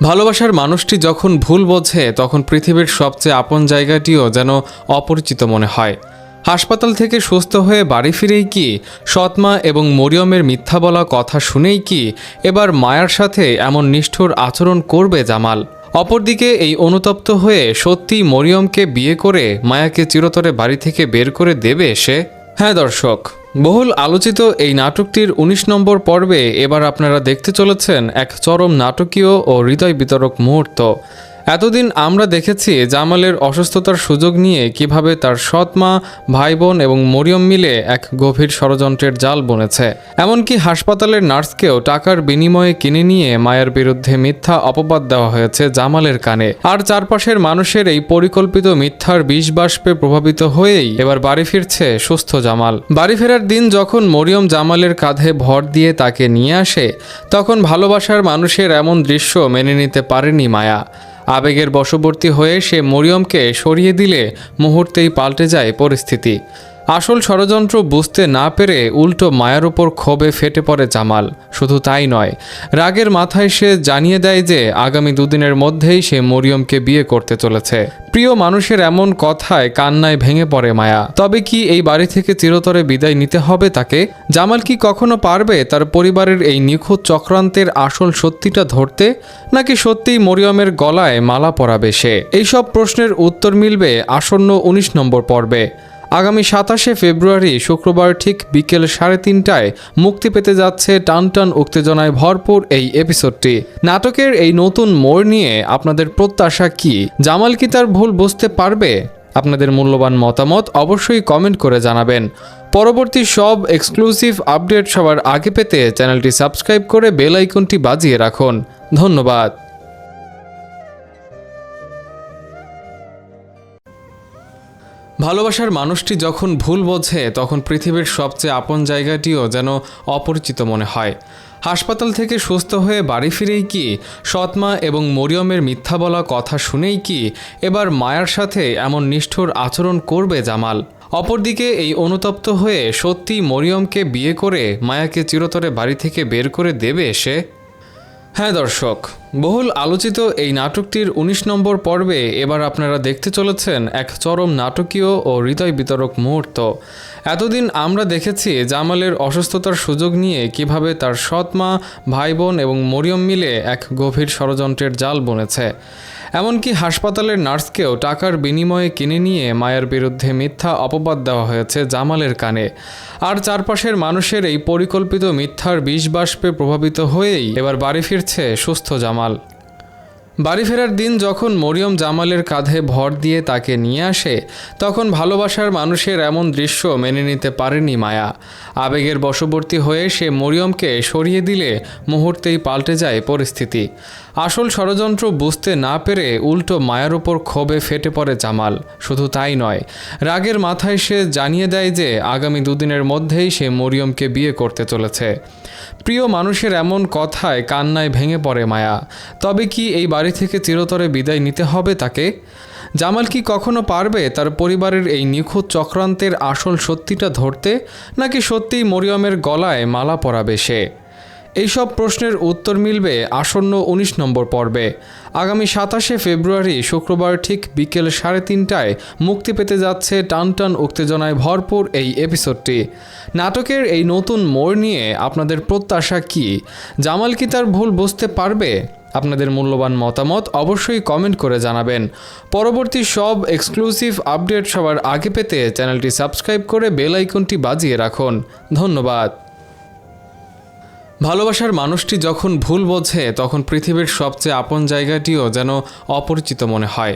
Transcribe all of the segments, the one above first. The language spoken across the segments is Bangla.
ভালোবাসার মানুষটি যখন ভুল বোঝে তখন পৃথিবীর সবচেয়ে আপন জায়গাটিও যেন অপরিচিত মনে হয়। হাসপাতাল থেকে সুস্থ হয়ে বাড়ি ফিরেই কি সৎমা এবং মরিয়মের মিথ্যা বলা কথা শুনেই কি এবার মায়ার সাথে এমন নিষ্ঠুর আচরণ করবে জামাল? অপরদিকে এই অনুতপ্ত হয়ে সত্যি মরিয়মকে বিয়ে করে মায়াকে চিরতরে বাড়ি থেকে বের করে দেবে সে? হ্যাঁ দর্শক, বহুল আলোচিত এই নাটকটির ১৯ নম্বর পর্বে এবার আপনারা দেখতে চলেছেন এক চরম নাটকীয় ও হৃদয় বিতরক মুহূর্ত। এতদিন আমরা দেখেছি জামালের অসুস্থতার সুযোগ নিয়ে কিভাবে তার সৎ মা, ভাই বোন এবং মরিয়ম মিলে এক গভীর ষড়যন্ত্রের জাল বুনেছে। এমনকি হাসপাতালের নার্সকেও টাকার বিনিময়ে কিনে নিয়ে মায়ের বিরুদ্ধে মিথ্যা অপবাদ দেওয়া হয়েছে জামালের কানে। আর চারপাশের মানুষের এই পরিকল্পিত মিথ্যার বিষ বাষ্পে প্রভাবিত হয়েই এবার বাড়ি ফিরছে সুস্থ জামাল। বাড়ি ফেরার দিন যখন মরিয়ম জামালের কাঁধে ভর দিয়ে তাকে নিয়ে আসে, তখন ভালোবাসার মানুষের এমন দৃশ্য মেনে নিতে পারেনি মায়া। আবেগের বশবর্তী হয়ে সে মরিয়মকে সরিয়ে দিলে মুহূর্তেই পাল্টে যায় পরিস্থিতি। আসল ষড়যন্ত্র বুঝতে না পেরে উল্টো মায়ার উপর ক্ষোভে ফেটে পড়ে জামাল। শুধু তাই নয়, রাগের মাথায় সে জানিয়ে দেয় যে আগামী দুদিনের মধ্যেই সে মরিয়মকে বিয়ে করতে চলেছে। প্রিয় মানুষের এমন কথায় কান্নায় ভেঙে পড়ে মায়া। তবে কি এই বাড়ি থেকে চিরতরে বিদায় নিতে হবে তাকে? জামাল কি কখনো পারবে তার পরিবারের এই নিখুঁত চক্রান্তের আসল সত্যিটা ধরতে, নাকি সত্যিই মরিয়মের গলায় মালা পরাবে সে? এইসব প্রশ্নের উত্তর মিলবে আসন্ন ১৯ নম্বর পর্বে। আগামী ২৭শে ফেব্রুয়ারি শুক্রবার ঠিক বিকেল ৩:৩০টায় মুক্তি পেতে যাচ্ছে টানটান উত্তেজনায় ভরপুর এই এপিসোডটি। নাটকের এই নতুন মোড় নিয়ে আপনাদের প্রত্যাশা কি? জামাল কি তার ভুল বুঝতে পারবে? আপনাদের মূল্যবান মতামত অবশ্যই কমেন্ট করে জানাবেন। পরবর্তী সব এক্সক্লুসিভ আপডেট সবার আগে পেতে চ্যানেলটি সাবস্ক্রাইব করে বেল আইকনটি বাজিয়ে রাখুন। ধন্যবাদ। ভালোবাসার মানুষটি যখন ভুল বোঝে তখন পৃথিবীর সবচেয়ে আপন জায়গাটিও যেন অপরিচিত মনে হয়। হাসপাতাল থেকে সুস্থ হয়ে বাড়ি ফিরেই কি সৎমা এবং মরিয়মের মিথ্যা বলা কথা শুনেই কি এবার মায়ার সাথে এমন নিষ্ঠুর আচরণ করবে জামাল? অপরদিকে এই অনুতপ্ত হয়ে সত্যি মরিয়মকে বিয়ে করে মায়াকে চিরতরে বাড়ি থেকে বের করে দেবে সে? হ্যাঁ দর্শক, বহুল আলোচিত এই নাটকটির ১৯ নম্বর পর্বে এবার আপনারা দেখতে চলেছেন এক চরম নাটকীয় ও হৃদয় বিতরক মুহূর্ত। এতদিন আমরা দেখেছি জামালের অসুস্থতার সুযোগ নিয়ে কিভাবে তার সৎ মা, ভাই বোন এবং মরিয়ম মিলে এক গভীর ষড়যন্ত্রের জাল বুনেছে। এমনকি হাসপাতালের নার্সকেও টাকার বিনিময়ে কিনে নিয়ে মায়ের বিরুদ্ধে মিথ্যা অপবাদ দেওয়া হয়েছে জামালের কানে। আর চারপাশের মানুষের এই পরিকল্পিত মিথ্যার বিষ বাষ্পে প্রভাবিত হয়েই এবার বাড়ি ফিরছে সুস্থ জামাল। বাড়ি ফেরার দিন যখন মরিয়ম জামালের কাঁধে ভর দিয়ে তাকে নিয়ে আসে, তখন ভালোবাসার মানুষের এমন দৃশ্য মেনে নিতে পারেনি মায়া। আবেগের বশবর্তী হয়ে সে মরিয়মকে সরিয়ে দিলে মুহূর্তেই পাল্টে যায় পরিস্থিতি। আসল ষড়যন্ত্র বুঝতে না পেরে উল্টো মায়ার উপর ক্ষোভে ফেটে পড়ে জামাল। শুধু তাই নয়, রাগের মাথায় সে জানিয়ে দেয় যে আগামী দুদিনের মধ্যেই সে মরিয়মকে বিয়ে করতে চলেছে। প্রিয় মানুষের এমন কথায় কান্নায় ভেঙে পড়ে মায়া। তবে কি এই বাড়ি থেকে চিরতরে বিদায় নিতে হবে তাকে? জামাল কি কখনো পারবে তার পরিবারের এই নিখুঁত চক্রান্তের আসল সত্যিটা ধরতে, নাকি সত্যিই মরিয়মের গলায় মালা পরাবে সে? এইসব প্রশ্নের উত্তর মিলবে আসন্ন ১৯ নম্বর পর্বে। আগামী ২৭শে ফেব্রুয়ারি শুক্রবার ঠিক বিকেল ৩:৩০টায় মুক্তি পেতে যাচ্ছে টানটান উত্তেজনায় ভরপুর এই এপিসোডটি। নাটকের এই নতুন মোড় নিয়ে আপনাদের প্রত্যাশা কি? জামাল কি তার ভুল বুঝতে পারবে? আপনাদের মূল্যবান মতামত অবশ্যই কমেন্ট করে জানাবেন। পরবর্তী সব এক্সক্লুসিভ আপডেট সবার আগে পেতে চ্যানেলটি সাবস্ক্রাইব করে বেল আইকনটি বাজিয়ে রাখুন। ধন্যবাদ। ভালোবাসার মানুষটি যখন ভুল বোঝে তখন পৃথিবীর সবচেয়ে আপন জায়গাটিও যেন অপরিচিত মনে হয়।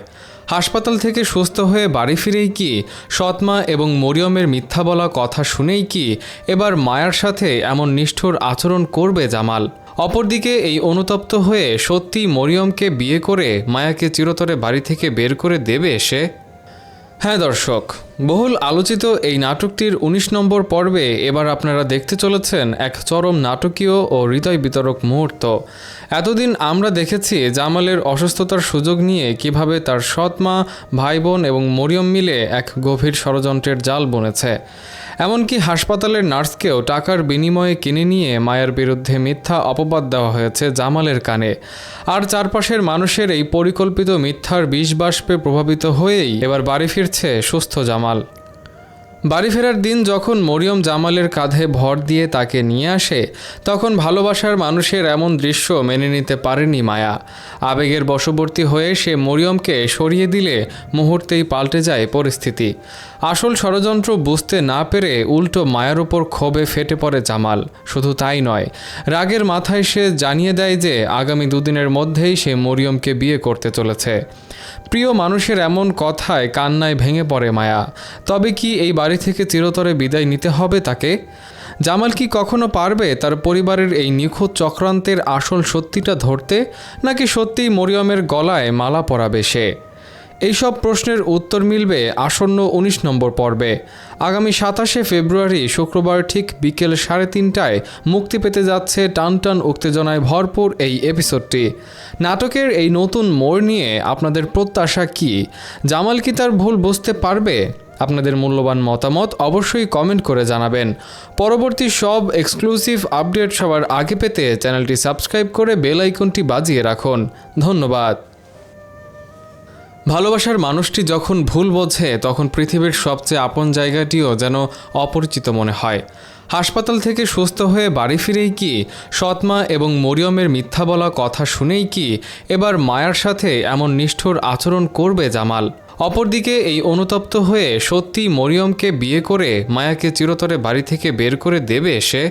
হাসপাতাল থেকে সুস্থ হয়ে বাড়ি ফিরেই কি সৎমা এবং মরিয়মের মিথ্যা বলা কথা শুনেই কি এবার মায়ার সাথে এমন নিষ্ঠুর আচরণ করবে জামাল? অপরদিকে এই অনুতপ্ত হয়ে সত্যি মরিয়মকে বিয়ে করে মায়াকে চিরতরে বাড়ি থেকে বের করে দেবে সে? হ্যাঁ দর্শক, বহুল আলোচিত এই নাটকটির ১৯ নম্বর পর্বে এবার আপনারা দেখতে চলেছেন এক চরম নাটকীয় ও হৃদয় বিতরক মুহূর্ত। এতদিন আমরা দেখেছি জামালের অসুস্থতার সুযোগ নিয়ে কিভাবে তার সৎ মা, ভাই বোন এবং মরিয়ম মিলে এক গভীর ষড়যন্ত্রের জাল বুনেছে। এমনকি হাসপাতালের নার্সকেও টাকার বিনিময়ে কিনে নিয়ে মায়ার বিরুদ্ধে মিথ্যা অপবাদ দেওয়া হয়েছে জামালের কানে। আর চারপাশের মানুষের এই পরিকল্পিত মিথ্যার বিষবাষ্পে প্রভাবিত হয়েই এবার বাড়ি ফিরছে সুস্থ জামাল। বাড়ি ফেরার দিন যখন মরিয়ম জামালের কাঁধে ভর দিয়ে তাকে নিয়ে আসে, তখন ভালোবাসার মানুষের এমন দৃশ্য মেনে নিতে পারেনি মায়া। আবেগের বশবর্তী হয়ে সে মরিয়মকে সরিয়ে দিলে মুহূর্তেই পাল্টে যায় পরিস্থিতি। আসল ষড়যন্ত্র বুঝতে না পেরে উল্টো মায়ার উপর ক্ষোভে ফেটে পড়ে জামাল। শুধু তাই নয়, রাগের মাথায় সে জানিয়ে দেয় যে আগামী দুদিনের মধ্যেই সে মরিয়মকে বিয়ে করতে চলেছে। প্রিয় মানুষের এমন কথায় কান্নায় ভেঙে পড়ে মায়া। তবে কি এই বাড়ি থেকে চিরতরে বিদায় নিতে হবে তাকে? জামাল কি কখনো পারবে তার পরিবারের এই নিখুঁত চক্রান্তের আসল সত্যিটা ধরতে, নাকি সত্যিই মরিয়মের গলায় মালা পরাবে সে? এইসব প্রশ্নের উত্তর মিলবে আসন্ন ১৯ নম্বর পর্বে। আগামী ২৭শে ফেব্রুয়ারি শুক্রবার ঠিক বিকেল ৩:৩০টায় মুক্তি পেতে যাচ্ছে টানটান উত্তেজনায় ভরপুর এই এপিসোডটি। নাটকের এই নতুন মোড় নিয়ে আপনাদের প্রত্যাশা কি? জামাল কি তার ভুল বুঝতে পারবে? আপনাদের মূল্যবান মতামত অবশ্যই কমেন্ট করে জানাবেন। পরবর্তী সব এক্সক্লুসিভ আপডেট সবার আগে পেতে চ্যানেলটি সাবস্ক্রাইব করে বেল আইকনটি বাজিয়ে রাখুন। ধন্যবাদ। ভালোবাসার মানুষটি যখন ভুল বোঝে, তখন পৃথিবীর সবচেয়ে আপন জায়গাটিও যেন অপরিচিত মনে হয়। হাসপাতাল থেকে সুস্থ হয়ে বাড়ি ফিরেই কি সৎমা এবং মরিয়মের মিথ্যা বলা কথা শুনেই কি এবার মায়ার সাথে এমন নিষ্ঠুর আচরণ করবে জামাল? অপরদিকে এই অনুতপ্ত হয়ে সত্যি মরিয়মকে বিয়ে করে মায়াকে চিরতরে বাড়ি থেকে বের করে দেবে সে?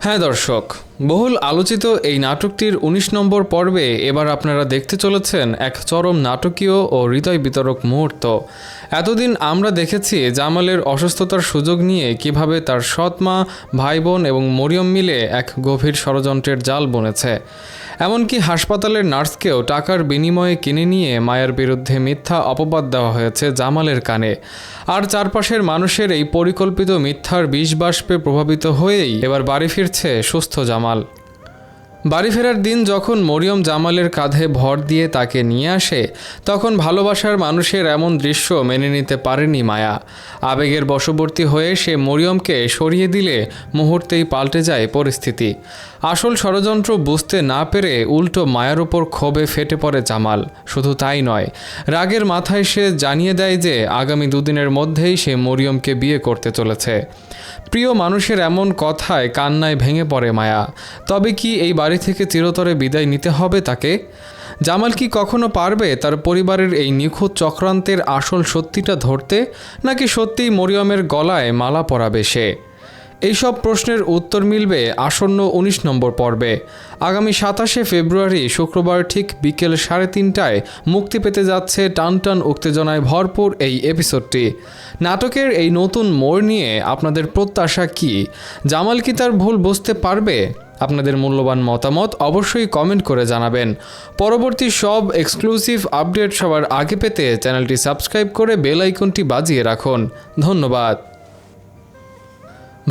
হ্যাঁ দর্শক, বহুল আলোচিত এই নাটকটির ১৯ নম্বর পর্বে এবার আপনারা দেখতে চলেছেন এক চরম নাটকীয় ও হৃদয় বিতরক মুহূর্ত। এতদিন আমরা দেখেছি জামালের অসুস্থতার সুযোগ নিয়ে কিভাবে তার সৎ মা, ভাই বোন এবং মরিয়ম মিলে এক গভীর ষড়যন্ত্রের জাল বুনেছে। এমনকি হাসপাতালের নার্সকেও টাকার বিনিময়ে কিনে নিয়ে মায়ের বিরুদ্ধে মিথ্যা অপবাদ দেওয়া হয়েছে জামালের কানে। আর চারপাশের মানুষের এই পরিকল্পিত মিথ্যার বিষবাষ্পে প্রভাবিত হয়েই এবার বাড়ি ফিরছে সুস্থ জামাল। বাড়ি ফেরার দিন যখন মরিয়ম জামালের কাঁধে ভর দিয়ে তাকে নিয়ে আসে, তখন ভালোবাসার মানুষের এমন দৃশ্য মেনে নিতে পারেনি মায়া। আবেগের বশবর্তী হয়ে সে মরিয়মকে সরিয়ে দিলে মুহূর্তেই পাল্টে যায় পরিস্থিতি। আসল ষড়যন্ত্র বুঝতে না পেরে উল্টো মায়ার উপর ক্ষোভে ফেটে পড়ে জামাল। শুধু তাই নয়, রাগের মাথায় সে জানিয়ে দেয় যে আগামী দুদিনের মধ্যেই সে মরিয়মকে বিয়ে করতে চলেছে। প্রিয় মানুষের এমন কথায় কান্নায় ভেঙে পড়ে মায়া। তবে কি এই বাড়ি থেকে চিরতরে বিদায় নিতে হবে তাকে? জামাল কি কখনো পারবে তার পরিবারের এই নিখুঁত চক্রান্তের আসল সত্যিটা ধরতে, নাকি সত্যিই মরিয়মের গলায় মালা পরাবে সে? এইসব প্রশ্নের উত্তর মিলবে আসন্ন ১৯ নম্বর পর্বে। আগামী ২৭শে ফেব্রুয়ারি শুক্রবার ঠিক বিকেল ৩:৩০টায় মুক্তি পেতে যাচ্ছে টানটান উত্তেজনায় ভরপুর এই এপিসোডটি। নাটকের এই নতুন মোড় নিয়ে আপনাদের প্রত্যাশা কি? জামাল কি তার ভুল বুঝতে পারবে? আপনাদের মূল্যবান মতামত অবশ্যই কমেন্ট করে জানাবেন। পরবর্তী সব এক্সক্লুসিভ আপডেট সবার আগে পেতে চ্যানেলটি সাবস্ক্রাইব করে বেল আইকনটি বাজিয়ে রাখুন। ধন্যবাদ।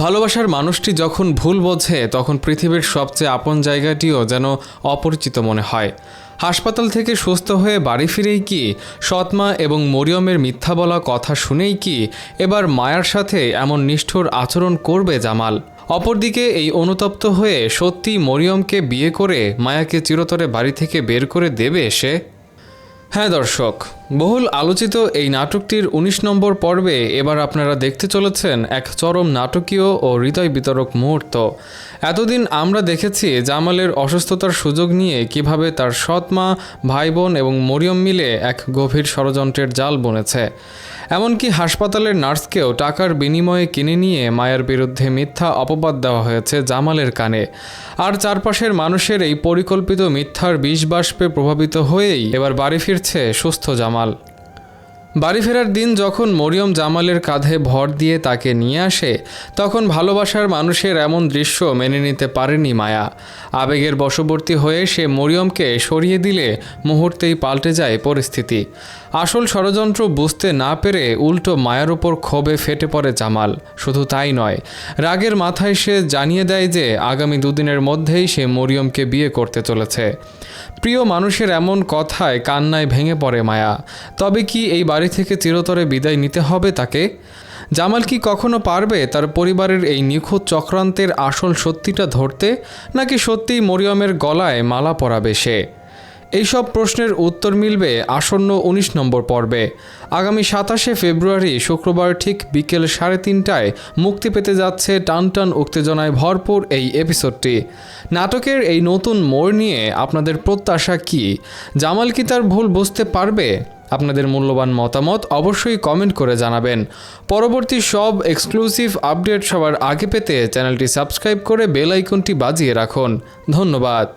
ভালোবাসার মানুষটি যখন ভুল বোঝে, তখন পৃথিবীর সবচেয়ে আপন জায়গাটিও যেন অপরিচিত মনে হয়। হাসপাতাল থেকে সুস্থ হয়ে বাড়ি ফিরেই কি সৎমা এবং মরিয়মের মিথ্যা বলা কথা শুনেই কি এবার মায়ার সাথে এমন নিষ্ঠুর আচরণ করবে জামাল? অপরদিকে এই অনুতপ্ত হয়ে সত্যি মরিয়মকে বিয়ে করে মায়াকে চিরতরে বাড়ি থেকে বের করে দেবে সে? হ্যাঁ দর্শক, বহুল আলোচিত এই নাটকটির ১৯ নম্বর পর্বে এবার আপনারা দেখতে চলেছেন এক চরম নাটকীয় ও হৃদয় বিতরক মুহূর্ত। এতদিন আমরা দেখেছি জামালের অসুস্থতার সুযোগ নিয়ে কিভাবে তার সৎ মা, ভাই বোন এবং মরিয়ম মিলে এক গভীর ষড়যন্ত্রের জাল বুনেছে। এমনকি হাসপাতালের নার্সকেও টাকার বিনিময়ে কিনে নিয়ে মায়ের বিরুদ্ধে মিথ্যা অপবাদ দেওয়া হয়েছে জামালের কানে। আর চারপাশের মানুষের এই পরিকল্পিত মিথ্যার বিষবাষ্পে প্রভাবিত হয়েই এবার বাড়ি ফিরছে সুস্থ জামাল। বাড়ি ফেরার দিন যখন মরিয়ম জামালের কাঁধে ভর দিয়ে তাকে নিয়ে আসে, তখন ভালোবাসার মানুষের এমন দৃশ্য মেনে নিতে পারেনি মায়া। আবেগের বশবর্তী হয়ে সে মরিয়মকে সরিয়ে দিলে মুহূর্তেই পাল্টে যায় পরিস্থিতি। আসল ষড়যন্ত্র বুঝতে না পেরে উল্টো মায়ার উপর ক্ষোভে ফেটে পড়ে জামাল। শুধু তাই নয়, রাগের মাথায় সে জানিয়ে দেয় যে আগামী দুদিনের মধ্যেই সে মরিয়মকে বিয়ে করতে চলেছে। প্রিয় মানুষের এমন কথায় কান্নায় ভেঙে পড়ে মায়া। তবে কি এই বাড়ি থেকে চিরতরে বিদায় নিতে হবে তাকে? জামাল কি কখনো পারবে তার পরিবারের এই নিখুঁত চক্রান্তের আসল সত্যিটা ধরতে, নাকি সত্যিই মরিয়মের গলায় মালা পরাবে সে? এইসব প্রশ্নের উত্তর মিলবে আসন্ন ১৯ নম্বর পর্বে। আগামী ২৭শে ফেব্রুয়ারি শুক্রবার ঠিক বিকেল ৩:৩০টায় মুক্তি পেতে যাচ্ছে টানটান উত্তেজনায় ভরপুর এই এপিসোডটি। নাটকের এই নতুন মোড় নিয়ে আপনাদের প্রত্যাশা কি? জামাল কি তার ভুল বুঝতে পারবে? আপনাদের মূল্যবান মতামত অবশ্যই কমেন্ট করে জানাবেন। পরবর্তী সব এক্সক্লুসিভ আপডেট সবার আগে পেতে চ্যানেলটি সাবস্ক্রাইব করে বেল আইকনটি বাজিয়ে রাখুন। ধন্যবাদ।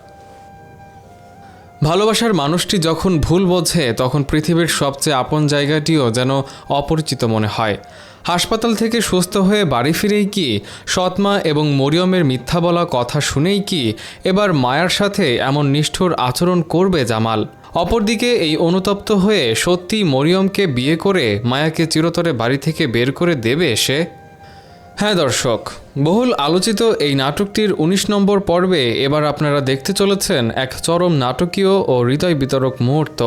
ভালোবাসার মানুষটি যখন ভুল বোঝে তখন পৃথিবীর সবচেয়ে আপন জায়গাটিও যেন অপরিচিত মনে হয়। হাসপাতাল থেকে সুস্থ হয়ে বাড়ি ফিরেই কি সৎমা এবং মরিয়মের মিথ্যা বলা কথা শুনেই কি এবার মায়ার সাথে এমন নিষ্ঠুর আচরণ করবে জামাল? অপরদিকে এই অনুতপ্ত হয়ে সত্যি মরিয়মকে বিয়ে করে মায়াকে চিরতরে বাড়ি থেকে বের করে দেবে সে? হ্যাঁ দর্শক, বহুল আলোচিত এই নাটকটির ১৯ নম্বর পর্বে এবার আপনারা দেখতে চলেছেন এক চরম নাটকীয় ও হৃদয় বিতরক মুহূর্ত।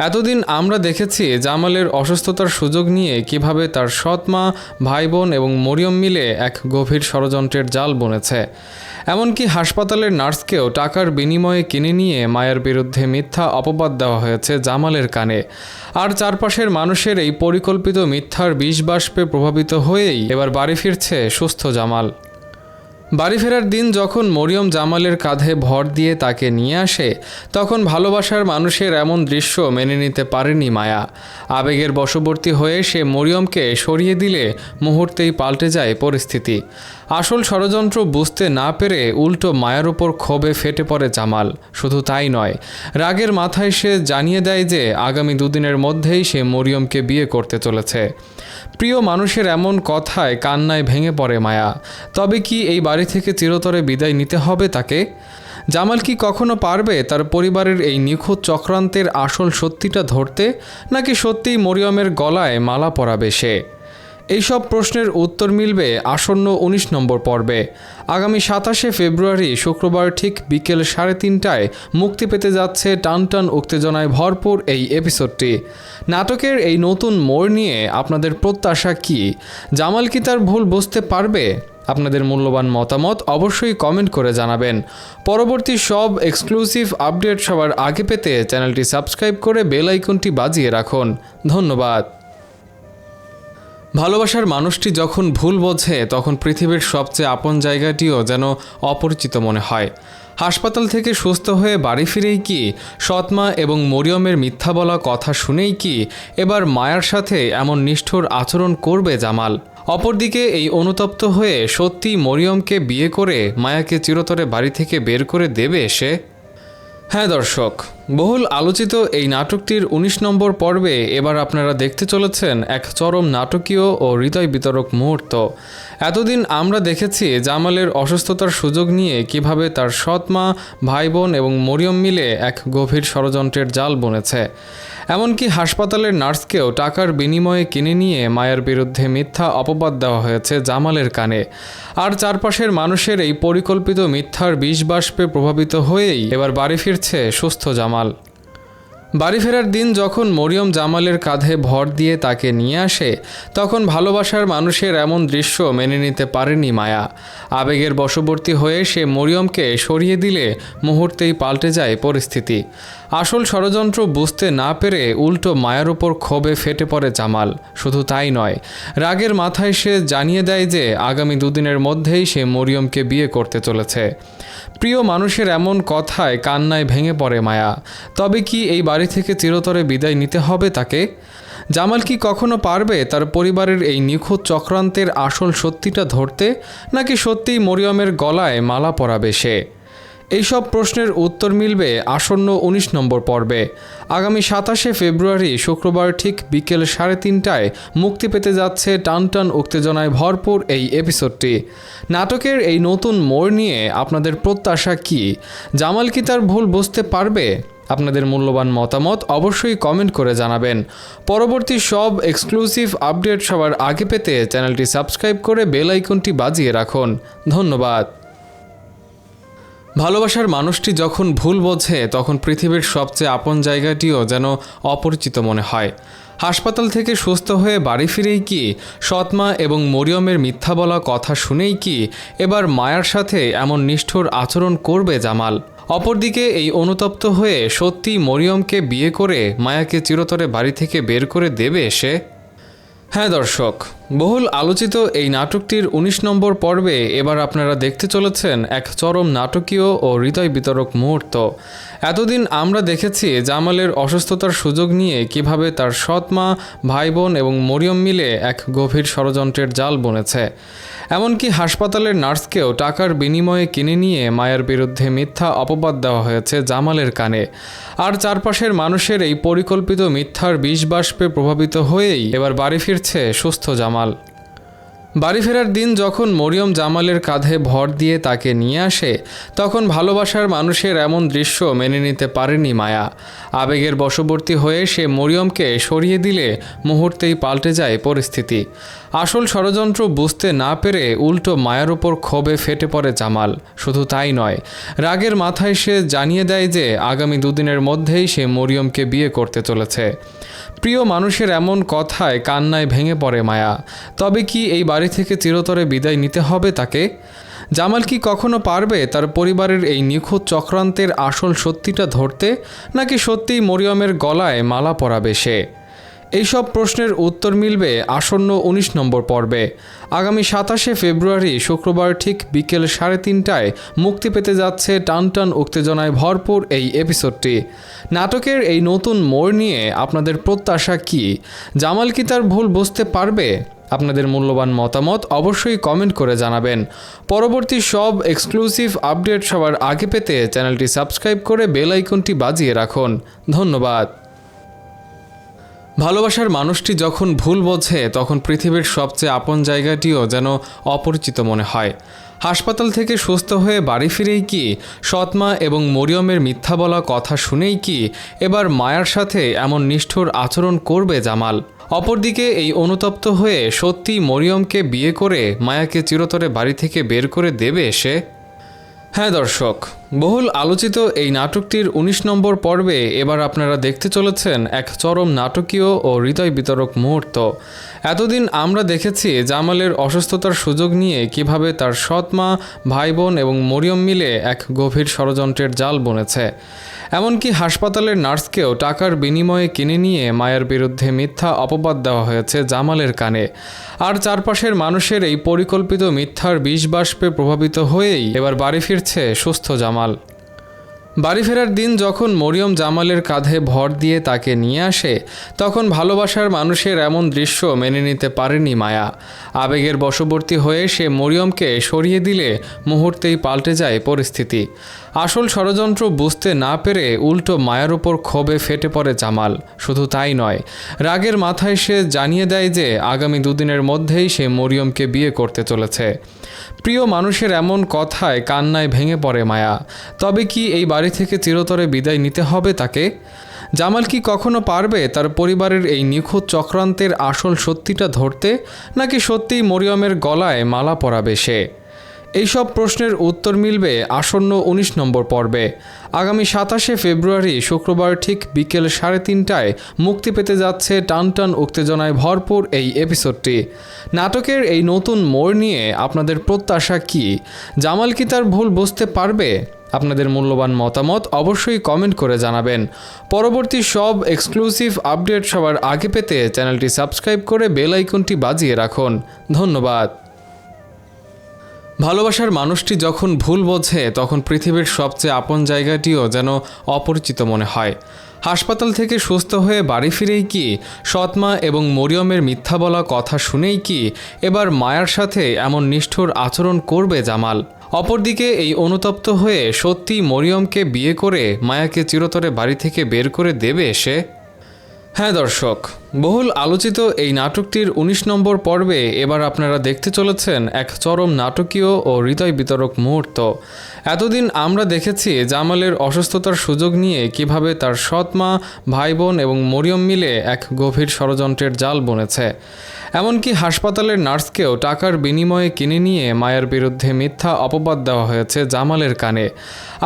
এতদিন আমরা দেখেছি জামালের অসুস্থতার সুযোগ নিয়ে কিভাবে তার সৎ মা, ভাই বোন এবং মরিয়ম মিলে এক গভীর ষড়যন্ত্রের জাল বুনেছে। এমনকি হাসপাতালের নার্সকেও টাকার বিনিময়ে কিনে নিয়ে মায়ের বিরুদ্ধে মিথ্যা অপবাদ দেওয়া হয়েছে জামালের কানে। আর চারপাশের মানুষের এই পরিকল্পিত মিথ্যার বিষবাষ্পে প্রভাবিত হয়েই এবার বাড়ি ফিরছে সুস্থ জামাল। বাড়ি ফেরার দিন যখন মরিয়ম জামালের কাঁধে ভর দিয়ে তাকে নিয়ে আসে, তখন ভালোবাসার মানুষের এমন দৃশ্য মেনে নিতে পারেনি মায়া। আবেগের বশবর্তী হয়ে সে মরিয়মকে সরিয়ে দিলে মুহূর্তেই পাল্টে যায় পরিস্থিতি। আসল ষড়যন্ত্র বুঝতে না পেরে উল্টো মায়ার উপর ক্ষোভে ফেটে পড়ে জামাল। শুধু তাই নয়, রাগের মাথায় সে জানিয়ে দেয় যে আগামী দুদিনের মধ্যেই সে মরিয়মকে বিয়ে করতে চলেছে। প্রিয় মানুষের এমন কথায় কান্নায় ভেঙে পড়ে মায়া। তবে কি এই বাড়ি থেকে চিরতরে বিদায় নিতে হবে তাকে? জামাল কি কখনো পারবে তার পরিবারের এই নিখুঁত চক্রান্তের আসল সত্যিটা ধরতে, নাকি সত্যিই মরিয়মের গলায় মালা পরাবে সে? এইসব প্রশ্নের উত্তর মিলবে আসন্ন ১৯ নম্বর পর্বে। আগামী ২৭শে ফেব্রুয়ারি শুক্রবার ঠিক বিকেল ৩:৩০টায় মুক্তি পেতে যাচ্ছে টানটান উত্তেজনায় ভরপুর এই এপিসোডটি। নাটকের এই নতুন মোড় নিয়ে আপনাদের প্রত্যাশা কি? জামাল কি তার ভুল বুঝতে পারবে? আপনাদের মূল্যবান মতামত অবশ্যই কমেন্ট করে জানাবেন। পরবর্তী সব এক্সক্লুসিভ আপডেট সবার আগে পেতে চ্যানেলটি সাবস্ক্রাইব করে বেল আইকনটি বাজিয়ে রাখুন। ধন্যবাদ। ভালোবাসার মানুষটি যখন ভুল বোঝে তখন পৃথিবীর সবচেয়ে আপন জায়গাটিও যেন অপরিচিত মনে হয়। হাসপাতাল থেকে সুস্থ হয়ে বাড়ি ফিরেই কি সৎমা এবং মরিয়মের মিথ্যা বলা কথা শুনেই কি এবার মায়ার সাথে এমন নিষ্ঠুর আচরণ করবে জামাল? অপরদিকে এই অনুতপ্ত হয়ে সত্যি মরিয়মকে বিয়ে করে মায়াকে চিরতরে বাড়ি থেকে বের করে দেবে সে? হ্যাঁ দর্শক, বহুল আলোচিত এই নাটকটির ১৯ নম্বর পর্বে এবার আপনারা দেখতে চলেছেন এক চরম নাটকীয় ও হৃদয় বিতরক মুহূর্ত। এতদিন আমরা দেখেছি জামালের অসুস্থতার সুযোগ নিয়ে কিভাবে তার সৎ মা, ভাই বোন এবং মরিয়ম মিলে এক গভীর ষড়যন্ত্রের জাল বুনেছে। এমনকি হাসপাতালের নার্সকেও টাকার বিনিময়ে কিনে নিয়ে মায়ের বিরুদ্ধে মিথ্যা অপবাদ দেওয়া হয়েছে জামালের কানে। আর চারপাশের মানুষের এই পরিকল্পিত মিথ্যার বিষবাষ্পে প্রভাবিত হয়েই এবার বাড়ি ফিরছে সুস্থ জামাল। বাড়ি ফেরার দিন যখন মরিয়ম জামালের কাঁধে ভর দিয়ে তাকে নিয়ে আসে, তখন ভালোবাসার মানুষের এমন দৃশ্য মেনে নিতে পারেনি মায়া। আবেগের বশবর্তী হয়ে সে মরিয়মকে সরিয়ে দিলে মুহূর্তেই পাল্টে যায় পরিস্থিতি। আসল ষড়যন্ত্র বুঝতে না পেরে উল্টো মায়ার উপর ক্ষোভে ফেটে পড়ে জামাল। শুধু তাই নয়, রাগের মাথায় সে জানিয়ে দেয় যে আগামী দুদিনের মধ্যেই সে মরিয়মকে বিয়ে করতে চলেছে। প্রিয় মানুষের এমন কথায় কান্নায় ভেঙে পড়ে মায়া। তবে কি এই বাড়ি থেকে চিরতরে বিদায় নিতে হবে তাকে? জামাল কি কখনো পারবে তার পরিবারের এই নিখুঁত চক্রান্তের আসল সত্যিটা ধরতে, নাকি সত্যিই মরিয়মের গলায় মালা পরাবে সে? এইসব প্রশ্নের উত্তর মিলবে আসন্ন ১৯ নম্বর পর্বে। আগামী ২৭শে ফেব্রুয়ারি শুক্রবার ঠিক বিকেল ৩:৩০টায় মুক্তি পেতে যাচ্ছে টানটান উত্তেজনায় ভরপুর এই এপিসোডটি। নাটকের এই নতুন মোড় নিয়ে আপনাদের প্রত্যাশা কি? জামাল কি তার ভুল বুঝতে পারবে? আপনাদের মূল্যবান মতামত অবশ্যই কমেন্ট করে জানাবেন। পরবর্তী সব এক্সক্লুসিভ আপডেট সবার আগে পেতে চ্যানেলটি সাবস্ক্রাইব করে বেল আইকনটি বাজিয়ে রাখুন। ধন্যবাদ। ভালোবাসার মানুষটি যখন ভুল বোঝে তখন পৃথিবীর সবচেয়ে আপন জায়গাটিও যেন অপরিচিত মনে হয়। হাসপাতাল থেকে সুস্থ হয়ে বাড়ি ফিরেই কি সৎমা এবং মরিয়মের মিথ্যা বলা কথা শুনেই কি এবার মায়ার সাথে এমন নিষ্ঠুর আচরণ করবে জামাল? অপরদিকে এই অনুতপ্ত হয়ে সত্যি মরিয়মকে বিয়ে করে মায়াকে চিরতরে বাড়ি থেকে বের করে দেবে সে? হ্যাঁ দর্শক, বহুল আলোচিত এই নাটকটির ১৯ নম্বর পর্বে এবার আপনারা দেখতে চলেছেন এক চরম নাটকীয় ও হৃদয় বিতরক মুহূর্ত। এতদিন আমরা দেখেছি জামালের অসুস্থতার সুযোগ নিয়ে কিভাবে তার সৎ মা, ভাই বোন এবং মরিয়ম মিলে এক গভীর ষড়যন্ত্রের জাল বুনেছে। এমনকি হাসপাতালের নার্সকেও টাকার বিনিময়ে কিনে নিয়ে মায়ের বিরুদ্ধে মিথ্যা অপবাদ দেওয়া হয়েছে জামালের কানে। আর চারপাশের মানুষের এই পরিকল্পিত মিথ্যার বিষ বাষ্পে প্রভাবিত হয়েই এবার বাড়ি ফিরছে সুস্থ জামাল। বাড়ি ফেরার দিন যখন মরিয়ম জামালের কাঁধে ভর দিয়ে তাকে নিয়ে আসে, তখন ভালোবাসার মানুষের এমন দৃশ্য মেনে নিতে পারেনি মায়া। আবেগের বশবর্তী হয়ে সে মরিয়মকে সরিয়ে দিলে মুহূর্তেই পাল্টে যায় পরিস্থিতি। আসল ষড়যন্ত্র বুঝতে না পেরে উল্টো মায়ার ওপর ক্ষোভে ফেটে পড়ে জামাল। শুধু তাই নয়, রাগের মাথায় সে জানিয়ে দেয় যে আগামী দুদিনের মধ্যেই সে মরিয়মকে বিয়ে করতে চলেছে। প্রিয় মানুষের এমন কথায় কান্নায় ভেঙে পড়ে মায়া। তবে কি এই বাড়ি থেকে চিরতরে বিদায় নিতে হবে তাকে? জামাল কি কখনো পারবে তার পরিবারের এই নিখুঁত চক্রান্তের আসল সত্যিটা ধরতে, নাকি সত্যিই মরিয়মের গলায় মালা পরাবে সে? এইসব প্রশ্নের উত্তর মিলবে আসন্ন ১৯ নম্বর পর্বে। আগামী ২৭শে ফেব্রুয়ারি শুক্রবার ঠিক বিকেল ৩:৩০টায় মুক্তি পেতে যাচ্ছে টানটান উত্তেজনায় ভরপুর এই এপিসোডটি। নাটকের এই নতুন মোড় নিয়ে আপনাদের প্রত্যাশা কি? জামাল কি তার ভুল বুঝতে পারবে? আপনাদের মূল্যবান মতামত অবশ্যই কমেন্ট করে জানাবেন। পরবর্তী সব এক্সক্লুসিভ আপডেট সবার আগে পেতে চ্যানেলটি সাবস্ক্রাইব করে বেল আইকনটি বাজিয়ে রাখুন। ধন্যবাদ। ভালোবাসার মানুষটি যখন ভুল বোঝে তখন পৃথিবীর সবচেয়ে আপন জায়গাটিও যেন অপরিচিত মনে হয়। হাসপাতাল থেকে সুস্থ হয়ে বাড়ি ফিরেই কি সৎমা এবং মরিয়মের মিথ্যা বলা কথা শুনেই কি এবার মায়ার সাথে এমন নিষ্ঠুর আচরণ করবে জামাল? অপরদিকে এই অনুতপ্ত হয়ে সত্যি মরিয়মকে বিয়ে করে মায়াকে চিরতরে বাড়ি থেকে বের করে দেবে সে? হ্যাঁ দর্শক, বহুল আলোচিত এই নাটকটির ১৯ নম্বর পর্বে এবার আপনারা দেখতে চলেছেন এক চরম নাটকীয় ও হৃদয় বিতরক মুহূর্ত। এতদিন আমরা দেখেছি জামালের অসুস্থতার সুযোগ নিয়ে কিভাবে তার সৎ মা, ভাই বোন এবং মরিয়ম মিলে এক গভীর ষড়যন্ত্রের জাল বুনেছে। এমনকি হাসপাতালের নার্সকেও টাকার বিনিময়ে কিনে নিয়ে মায়ের বিরুদ্ধে মিথ্যা অপবাদ দেওয়া হয়েছে জামালের কানে। আর চারপাশের মানুষের এই পরিকল্পিত মিথ্যার বিষ বাষ্পে প্রভাবিত হয়েই এবার বাড়ি ফিরছে সুস্থ জামাল। বাড়ি ফেরার দিন যখন মরিয়ম জামালের কাঁধে ভর দিয়ে তাকে নিয়ে আসে, তখন ভালোবাসার মানুষের এমন দৃশ্য মেনে নিতে পারেনি মায়া। আবেগের বশবর্তী হয়ে সে মরিয়মকে সরিয়ে দিলে মুহূর্তেই পাল্টে যায় পরিস্থিতি। আসল ষড়যন্ত্র বুঝতে না পেরে উল্টো মায়ার ওপর ক্ষোভে ফেটে পড়ে জামাল। শুধু তাই নয়, রাগের মাথায় সে জানিয়ে দেয় যে আগামী দুদিনের মধ্যেই সে মরিয়মকে বিয়ে করতে চলেছে। প্রিয় মানুষের এমন কথায় কান্নায় ভেঙে পড়ে মায়া। তবে কি এই বাড়ি থেকে চিরতরে বিদায় নিতে হবে তাকে? জামাল কি কখনো পারবে তার পরিবারের এই নিখুঁত চক্রান্তের আসল সত্যিটা ধরতে, নাকি সত্যিই মরিয়মের গলায় মালা পরাবে সে? এইসব প্রশ্নের উত্তর মিলবে আসন্ন ১৯ নম্বর পর্বে। আগামী ২৭শে ফেব্রুয়ারি শুক্রবার ঠিক বিকেল ৩:৩০টায় মুক্তি পেতে যাচ্ছে টানটান উত্তেজনায় ভরপুর এই এপিসোডটি। নাটকের এই নতুন মোড় নিয়ে আপনাদের প্রত্যাশা কি? জামাল কি তার ভুল বুঝতে পারবে? আপনাদের মূল্যবান মতামত অবশ্যই কমেন্ট করে জানাবেন। পরবর্তী সব এক্সক্লুসিভ আপডেট সবার আগে পেতে চ্যানেলটি সাবস্ক্রাইব করে বেল আইকনটি বাজিয়ে রাখুন। ধন্যবাদ। ভালোবাসার মানুষটি যখন ভুল বোঝে তখন পৃথিবীর সবচেয়ে আপন জায়গাটিও যেন অপরিচিত মনে হয়। হাসপাতাল থেকে সুস্থ হয়ে বাড়ি ফিরেই কি সৎমা এবং মরিয়মের মিথ্যা বলা কথা শুনেই কি এবার মায়ার সাথে এমন নিষ্ঠুর আচরণ করবে জামাল? অপরদিকে এই অনুতপ্ত হয়ে সত্যি মরিয়মকে বিয়ে করে মায়াকে চিরতরে বাড়ি থেকে বের করে দেবে সে? হ্যাঁ দর্শক, বহুল আলোচিত এই নাটকটির ১৯ নম্বর পর্বে এবার আপনারা দেখতে চলেছেন এক চরম নাটকীয় ও হৃদয় বিতরক মুহূর্ত। এতদিন আমরা দেখেছি জামালের অসুস্থতার সুযোগ নিয়ে কিভাবে তার সৎ মা, ভাই বোন এবং মরিয়ম মিলে এক গভীর ষড়যন্ত্রের জাল বুনেছে। এমনকি হাসপাতালের নার্সকেও টাকার বিনিময়ে কিনে নিয়ে মায়ের বিরুদ্ধে মিথ্যা অপবাদ দেওয়া হয়েছে জামালের কানে।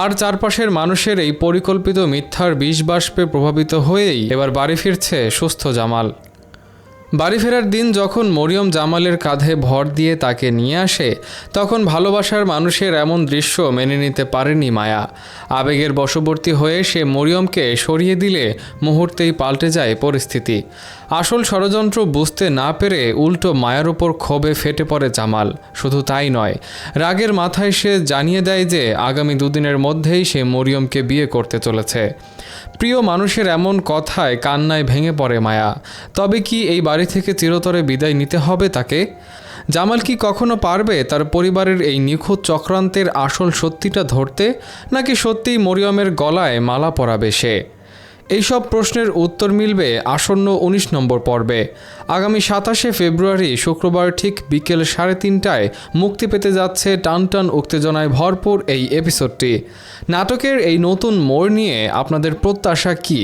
আর চারপাশের মানুষের এই পরিকল্পিত মিথ্যার বিষ বাষ্পে প্রভাবিত হয়েই এবার বাড়ি ফিরছে সুস্থ জামাল। বাড়ি ফেরার দিন যখন মরিয়ম জামালের কাঁধে ভর দিয়ে তাকে নিয়ে আসে, তখন ভালোবাসার মানুষের এমন দৃশ্য মেনে নিতে পারেনি মায়া। আবেগের বশবর্তী হয়ে সে মরিয়মকে সরিয়ে দিলে মুহূর্তেই পাল্টে যায় পরিস্থিতি। আসল ষড়যন্ত্র বুঝতে না পেরে উল্টো মায়ার ওপর ক্ষোভে ফেটে পড়ে জামাল। শুধু তাই নয়, রাগের মাথায় সে জানিয়ে দেয় যে আগামী দুদিনের মধ্যেই সে মরিয়মকে বিয়ে করতে চলেছে। প্রিয় মানুষের এমন কথায় কান্নায় ভেঙে পড়ে মায়া। তবে কি এই বাড়ি থেকে চিরতরে বিদায় নিতে হবে তাকে? জামাল কি কখনো পারবে তার পরিবারের এই নিখুঁত চক্রান্তের আসল সত্যিটা ধরতে, নাকি সত্যিই মরিয়মের গলায় মালা পরাবে সে? এইসব প্রশ্নের উত্তর মিলবে আসন্ন ১৯ নম্বর পর্বে। আগামী ২৭শে ফেব্রুয়ারি শুক্রবার ঠিক বিকেল ৩:৩০টায় মুক্তি পেতে যাচ্ছে টানটান উত্তেজনায় ভরপুর এই এপিসোডটি। নাটকের এই নতুন মোড় নিয়ে আপনাদের প্রত্যাশা কি?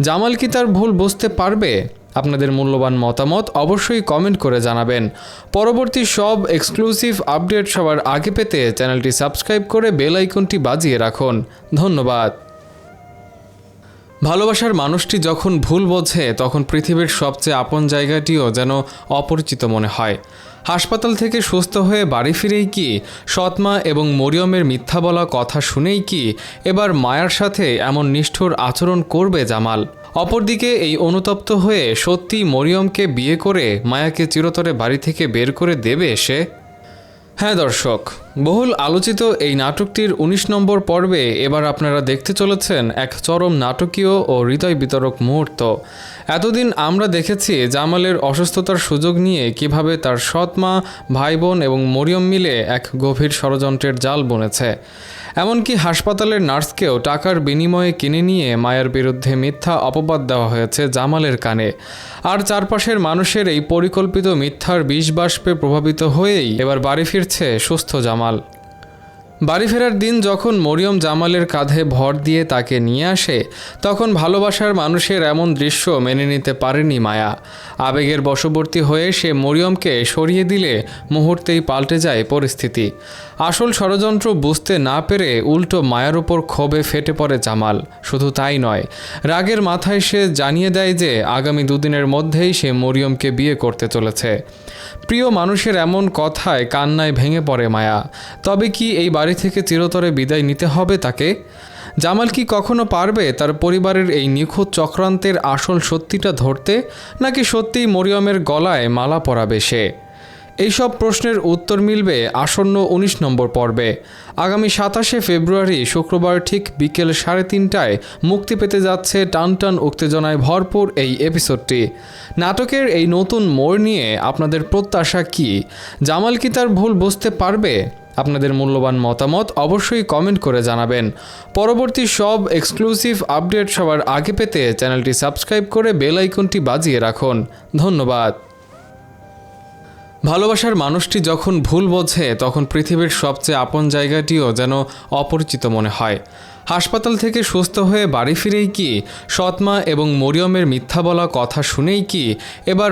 জামাল কি তার ভুল বুঝতে পারবে? আপনাদের মূল্যবান মতামত অবশ্যই কমেন্ট করে জানাবেন। পরবর্তী সব এক্সক্লুসিভ আপডেট সবার আগে পেতে চ্যানেলটি সাবস্ক্রাইব করে বেল আইকনটি বাজিয়ে রাখুন। ধন্যবাদ। ভালোবাসার মানুষটি যখন ভুল বোঝে, তখন পৃথিবীর সবচেয়ে আপন জায়গাটিও যেন অপরিচিত মনে হয়। হাসপাতাল থেকে সুস্থ হয়ে বাড়ি ফিরেই কি সৎমা এবং মরিয়মের মিথ্যা বলা কথা শুনেই কি এবার মায়ার সাথে এমন নিষ্ঠুর আচরণ করবে জামাল? অপরদিকে এই অনুতপ্ত হয়ে সত্যি মরিয়মকে বিয়ে করে মায়াকে চিরতরে বাড়ি থেকে বের করে দেবে সে? হ্যাঁ দর্শক, বহুল আলোচিত এই নাটকটির ১৯ নম্বর পর্বে এবার আপনারা দেখতে চলেছেন এক চরম নাটকীয় ও হৃদয় বিতরক মুহূর্ত। এতদিন আমরা দেখেছি জামালের অসুস্থতার সুযোগ নিয়ে কিভাবে তার সৎ মা, ভাই বোন এবং মরিয়ম মিলে এক গভীর ষড়যন্ত্রের জাল বুনেছে। এমনকি হাসপাতালের নার্সকেও টাকার বিনিময়ে কিনে নিয়ে মায়ের বিরুদ্ধে মিথ্যা অপবাদ দেওয়া হয়েছে জামালের কানে। আর চারপাশের মানুষের এই পরিকল্পিত মিথ্যার বিষবাষ্পে প্রভাবিত হয়েই এবার বাড়ি ফিরছে সুস্থ জামাল। বাড়ি ফেরার দিন যখন মরিয়ম জামালের কাঁধে ভর দিয়ে তাকে নিয়ে আসে, তখন ভালোবাসার মানুষের এমন দৃশ্য মেনে নিতে পারেনি মায়া। আবেগের বশবর্তী হয়ে সে মরিয়মকে সরিয়ে দিলে মুহূর্তেই পাল্টে যায় পরিস্থিতি। আসল ষড়যন্ত্র বুঝতে না পেরে উল্টো মায়ার ওপর ক্ষোভে ফেটে পড়ে জামাল। শুধু তাই নয়, রাগের মাথায় সে জানিয়ে দেয় যে আগামী দুদিনের মধ্যেই সে মরিয়মকে বিয়ে করতে চলেছে। প্রিয় মানুষের এমন কথায় কান্নায় ভেঙে পড়ে মায়া। তবে কি এই বাড়ি থেকে চিরতরে বিদায় নিতে হবে তাকে? জামাল কি কখনো পারবে তার পরিবারের এই নিখুঁত চক্রান্তের আসল সত্যিটা ধরতে, নাকি সত্যিই মরিয়মের গলায় মালা পরাবে সে? এইসব প্রশ্নের উত্তর মিলবে আসন্ন ১৯ নম্বর পর্বে। আগামী ২৭শে ফেব্রুয়ারি শুক্রবার ঠিক বিকেল ৩:৩০টায় মুক্তি পেতে যাচ্ছে টানটান উত্তেজনায় ভরপুর এই এপিসোডটি। নাটকের এই নতুন মোড় নিয়ে আপনাদের প্রত্যাশা কি? জামাল কি তার ভুল বুঝতে পারবে? আপনাদের মূল্যবান মতামত অবশ্যই কমেন্ট করে জানাবেন। পরবর্তী সব এক্সক্লুসিভ আপডেট সবার আগে পেতে চ্যানেলটি সাবস্ক্রাইব করে বেল আইকনটি বাজিয়ে রাখুন। ধন্যবাদ। ভালোবাসার মানুষটি যখন ভুল বোঝে, তখন পৃথিবীর সবচেয়ে আপন জায়গাটিও যেন অপরিচিত মনে হয়। হাসপাতাল থেকে সুস্থ হয়ে বাড়ি ফিরেই কি সৎমা এবং মরিয়মের মিথ্যা বলা কথা শুনেই কি এবার